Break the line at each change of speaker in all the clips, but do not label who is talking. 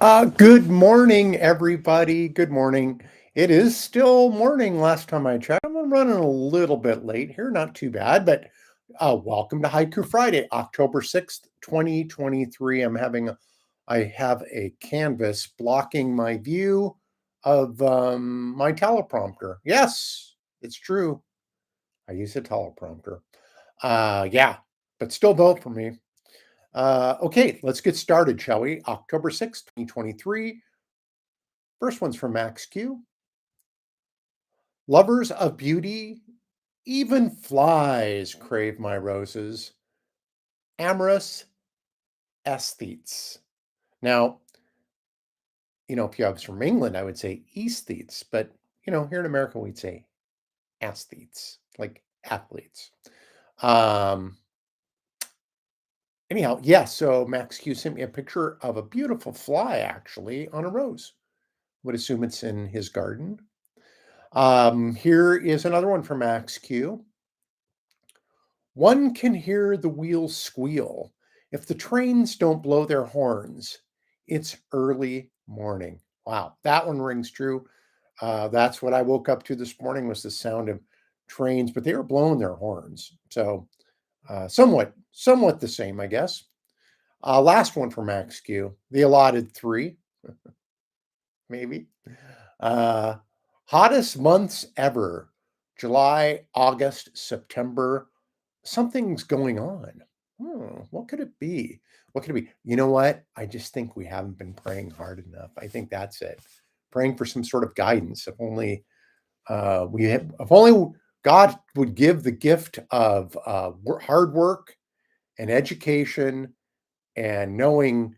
Good morning, everybody. Good morning. It is still morning. Last time I checked, I'm running a little bit late here. Not too bad, but welcome to Haiku Friday, October 6th, 2023. I have a canvas blocking my view of my teleprompter. Yes, it's true. I use a teleprompter. Yeah, but still vote for me. Okay, let's get started, shall we? October 6th, 2023. First one's from Max Q. Lovers of beauty, even flies crave my roses. Amorous aesthetes. Now, if I was from England, I would say aesthetes, but here in America, we'd say aesthetes, like athletes. Um, Anyhow, yeah, so Max Q sent me a picture of a beautiful fly actually on a rose. Would assume it's in his garden. Here is another one from Max Q. One can hear the wheels squeal. If the trains don't blow their horns, it's early morning. Wow, that one rings true. That's what I woke up to this morning was the sound of trains, but they were blowing their horns. So somewhat the same, I guess. Last one for Max Q, the allotted three, maybe. Uh, Hottest months ever: July, August, September. Something's going on. What could it be? What could it be? You know what? I just think we haven't been praying hard enough. I think that's it. Praying for some sort of guidance. If only God would give the gift of hard work and education and knowing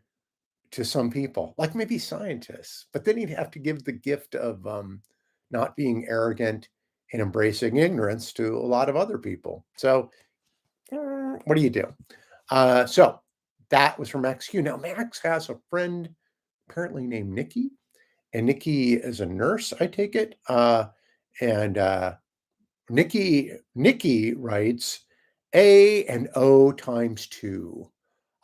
to some people, like maybe scientists, but then he'd have to give the gift of not being arrogant and embracing ignorance to a lot of other people. So, what do you do? So that was from Max Q. Now, Max has a friend apparently named Nikki, and Nikki is a nurse, I take it. And Nikki writes A and O times two,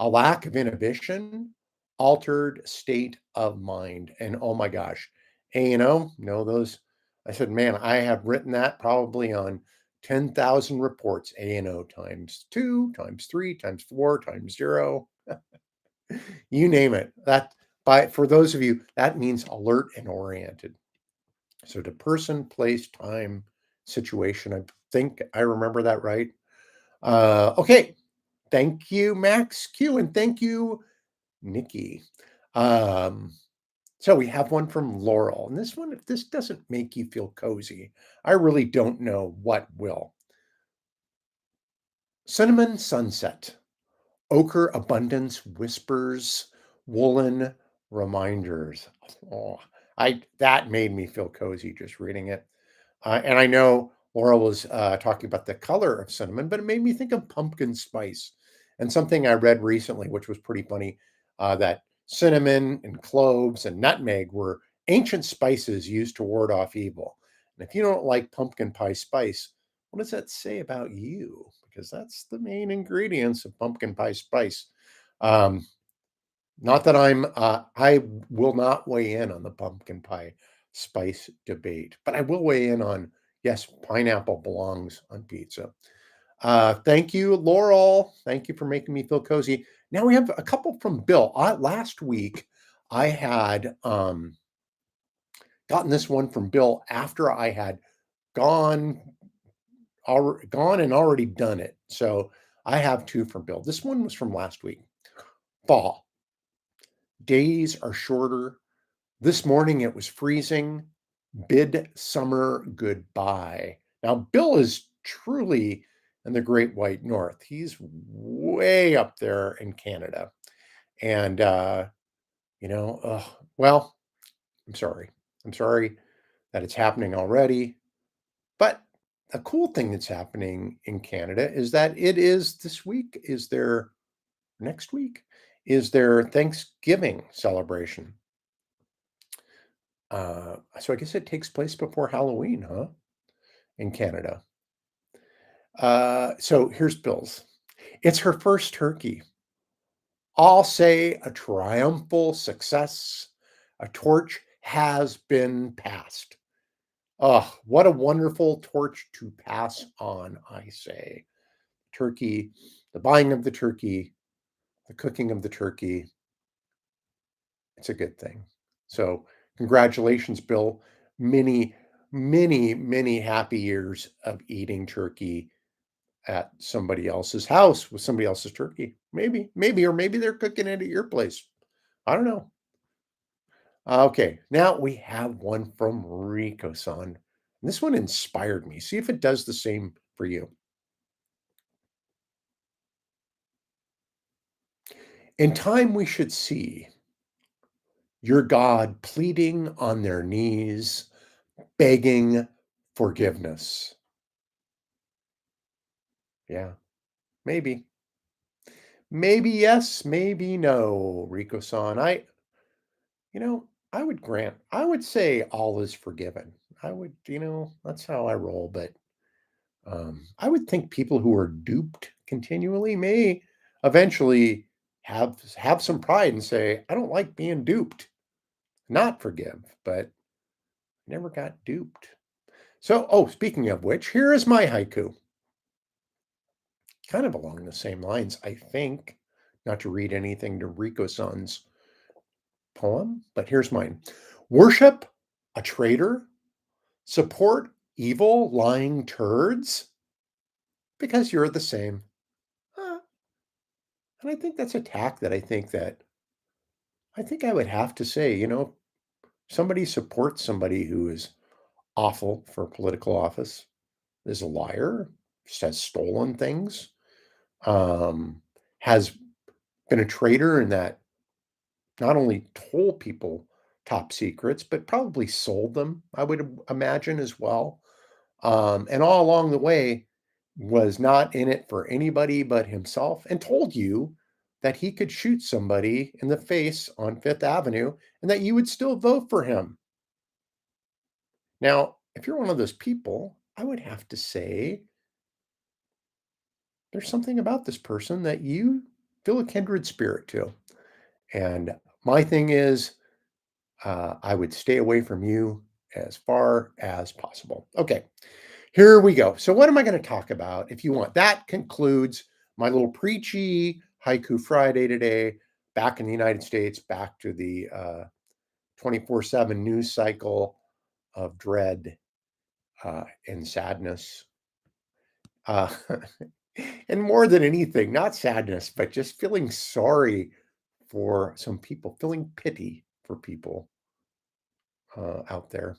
a lack of inhibition, altered state of mind. And oh my gosh, A and O, know those? I said, man, I have written that probably on 10,000 reports. A and O times two, times three, times four, times zero, you name it. For those of you, that means alert and oriented. So to person, place, time, situation. I think I remember that right. Okay. Thank you, Max Q, and thank you, Nikki. Um, so we have one from Laurel, and this one, if this doesn't make you feel cozy, I really don't know what will. Cinnamon sunset, ochre abundance whispers, woolen reminders. Oh, I that made me feel cozy just reading it. And I know Laura was talking about the color of cinnamon, but it made me think of pumpkin spice and something I read recently, which was pretty funny, that cinnamon and cloves and nutmeg were ancient spices used to ward off evil. And if you don't like pumpkin pie spice, what does that say about you? Because that's the main ingredients of pumpkin pie spice. Um, Not that I will not weigh in on the pumpkin pie spice debate, but I will weigh in on yes, pineapple belongs on pizza. Thank you, Laurel. Thank you for making me feel cozy. Now we have a couple from Bill. Last week, I had gotten this one from Bill after I had gone, gone and already done it. So I have two from Bill. This one was from last week. Fall. Days are shorter. This morning it was freezing. Bid summer goodbye. Now, Bill is truly in the Great White North. He's way up there in Canada. And, well, I'm sorry. I'm sorry that it's happening already. But a cool thing that's happening in Canada is that it is this week, is their next week, is their Thanksgiving celebration. So I guess it takes place before Halloween, huh? In Canada. So here's Bill's. It's her first turkey. I'll say a triumphal success. A torch has been passed. Oh, what a wonderful torch to pass on, I say. Turkey, the buying of the turkey, the cooking of the turkey, it's a good thing. So, congratulations, Bill. Many, many happy years of eating turkey at somebody else's house with somebody else's turkey. Maybe, or maybe they're cooking it at your place. I don't know. Okay, now we have one from Rikosan. This one inspired me. See if it does the same for you. In time, we should see your God pleading on their knees, begging forgiveness. Yeah, maybe. Maybe yes, maybe no, Rico-san. I would I would say all is forgiven. That's how I roll. But I would think people who are duped continually may eventually have some pride and say, I don't like being duped, not forgive, but never got duped. So, oh, speaking of which, here is my haiku. Kind of along the same lines, I think. Not to read anything to Riko-san's poem, but here's mine. Worship a traitor, support evil, lying turds, because you're the same. Huh. And I think that's a tack that I think I would have to say, somebody supports somebody who is awful for political office, is a liar, has stolen things, um, has been a traitor in that not only told people top secrets, but probably sold them, I would imagine as well. And all along the way was not in it for anybody but himself and told you that he could shoot somebody in the face on Fifth Avenue and that you would still vote for him. Now, if you're one of those people, I would have to say there's something about this person that you feel a kindred spirit to. And my thing is, I would stay away from you as far as possible. Okay, here we go. So, what am I going to talk about if you want? That concludes my little preachy Haiku Friday today. Back in the United States, back to the 24/7 news cycle of dread and sadness. Uh, and more than anything, not sadness, but just feeling sorry for some people, feeling pity for people out there.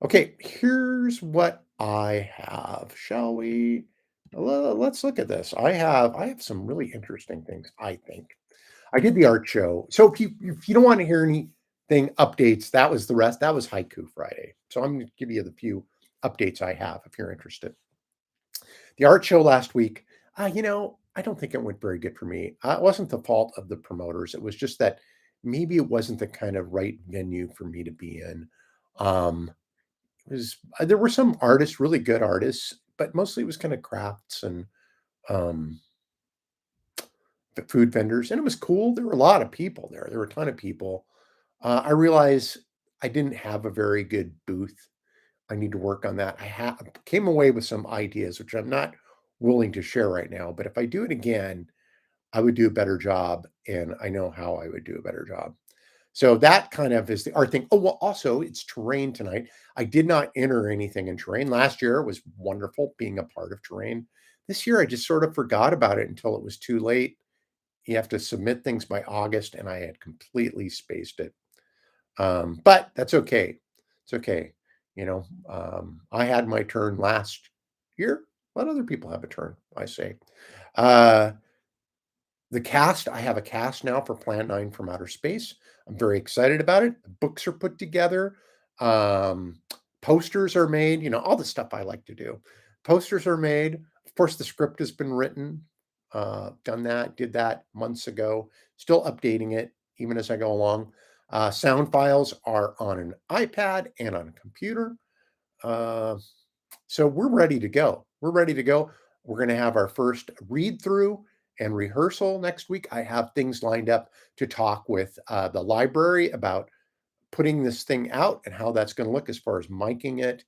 Okay, here's what I have. Shall we? Let's look at this. I have some really interesting things, I think. I did the art show. So if you don't want to hear anything updates, that was the rest. That was Haiku Friday. So I'm going to give you the few updates I have if you're interested. The art show last week, I don't think it went very good for me. It wasn't the fault of the promoters. It was just that maybe it wasn't the kind of right venue for me to be in. Um, was there were some artists, really good artists, but mostly it was kind of crafts and um, the food vendors, and it was cool. There were a lot of people there. There were a ton of people. I realized I didn't have a very good booth. I need to work on that. Came away with some ideas, which I'm not willing to share right now. But if I do it again, I would do a better job, and I know how I would do a better job. So that kind of is the art thing. Oh, well, also it's terrain tonight. I did not enter anything in terrain. Last year it was wonderful being a part of terrain. This year I just sort of forgot about it until it was too late. You have to submit things by August, and I had completely spaced it. But that's okay. It's okay. I had my turn last year. Let other people have a turn, I say. Uh, the cast, I have a cast now for Plan 9 from Outer Space. I'm very excited about it. The books are put together. Um, Posters are made, all the stuff I like to do. Posters are made. Of course, the script has been written. Did that months ago. Still updating it even as I go along. Sound files are on an iPad and on a computer. Uh, so we're ready to go. We're ready to go. We're going to have our first read through and rehearsal next week. I have things lined up to talk with the library about putting this thing out and how that's going to look as far as miking it,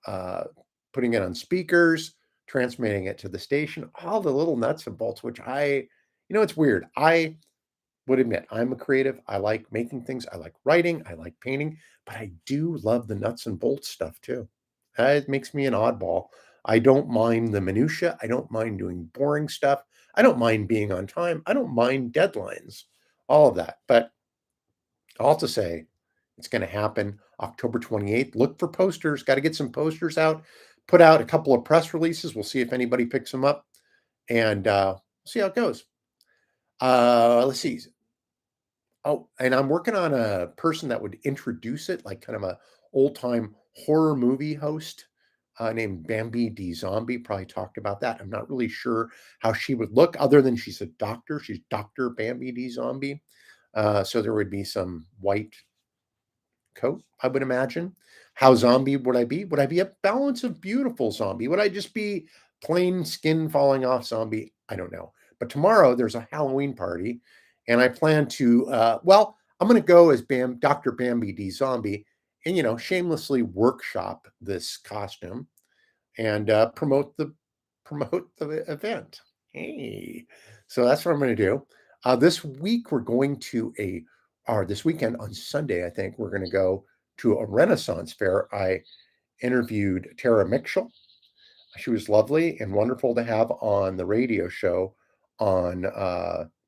uh, putting it on speakers, transmitting it to the station, all the little nuts and bolts, which it's weird. I would admit I'm a creative. I like making things. I like writing. I like painting, but I do love the nuts and bolts stuff too. It makes me an oddball. I don't mind the minutia. I don't mind doing boring stuff. I don't mind being on time. I don't mind deadlines, all of that. But all to say, it's going to happen October 28th. Look for posters. Got to get some posters out. Put out a couple of press releases. We'll see if anybody picks them up and see how it goes. Let's see. Oh, and I'm working on a person that would introduce it, like kind of a old time horror movie host named Bambi D Zombie. Probably talked about that. I'm not really sure how she would look, other than she's a doctor. She's Doctor Bambi D Zombie. So there would be some white coat, I would imagine. How zombie would I be? Would I be a balance of beautiful zombie? Would I just be plain skin falling off zombie? I don't know. But tomorrow there's a Halloween party, and I plan to, I'm going to go as Dr. Bambi D Zombie and, shamelessly workshop this costume and promote the event. Hey, so that's what I'm going to do. This week we're going to or this weekend on Sunday, I think we're going to go to a Renaissance fair. I interviewed Tara Mitchell. She was lovely and wonderful to have on the radio show on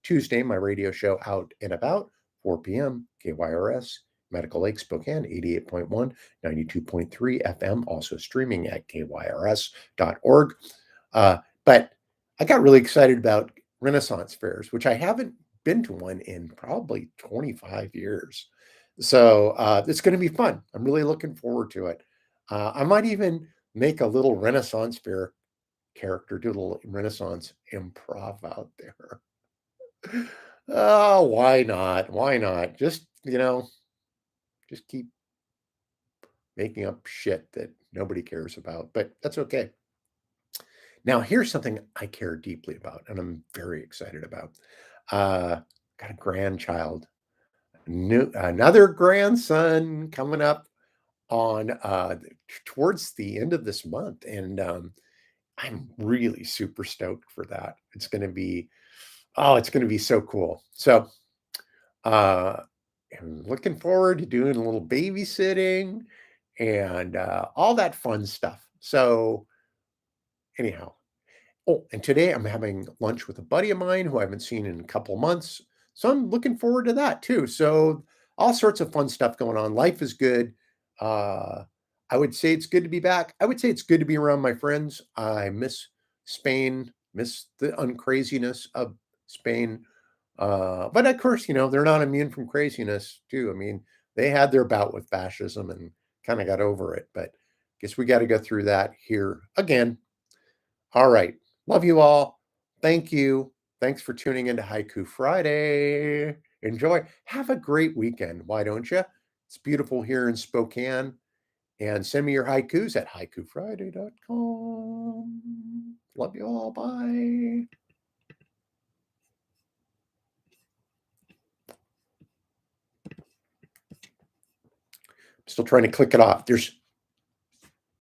Tuesday. My radio show Out and About, 4 p.m. KYRS. Medical Lake, Spokane, 88.1, 92.3 FM, also streaming at kyrs.org. But I got really excited about Renaissance fairs, which I haven't been to one in probably 25 years. So it's going to be fun. I'm really looking forward to it. I might even make a little Renaissance fair character, do a little Renaissance improv out there. Oh, why not? Why not? Just keep making up shit that nobody cares about, but that's okay. Now, here's something I care deeply about, and I'm very excited about. Got a grandchild, another grandson coming up on towards the end of this month, and I'm really super stoked for that. It's going to be so cool. So, uh, I'm looking forward to doing a little babysitting and all that fun stuff. So, anyhow, oh, and today I'm having lunch with a buddy of mine who I haven't seen in a couple months. So I'm looking forward to that too. So all sorts of fun stuff going on. Life is good. Uh, I would say it's good to be back. I would say it's good to be around my friends. I miss Spain, miss the uncraziness of Spain. But of course, they're not immune from craziness too. I mean, they had their bout with fascism and kind of got over it. But guess we got to go through that here again. All right. Love you all. Thank you. Thanks for tuning into Haiku Friday. Enjoy. Have a great weekend. Why don't you? It's beautiful here in Spokane. And send me your haikus at haikufriday.com. Love you all. Bye. Still trying to click it off. There's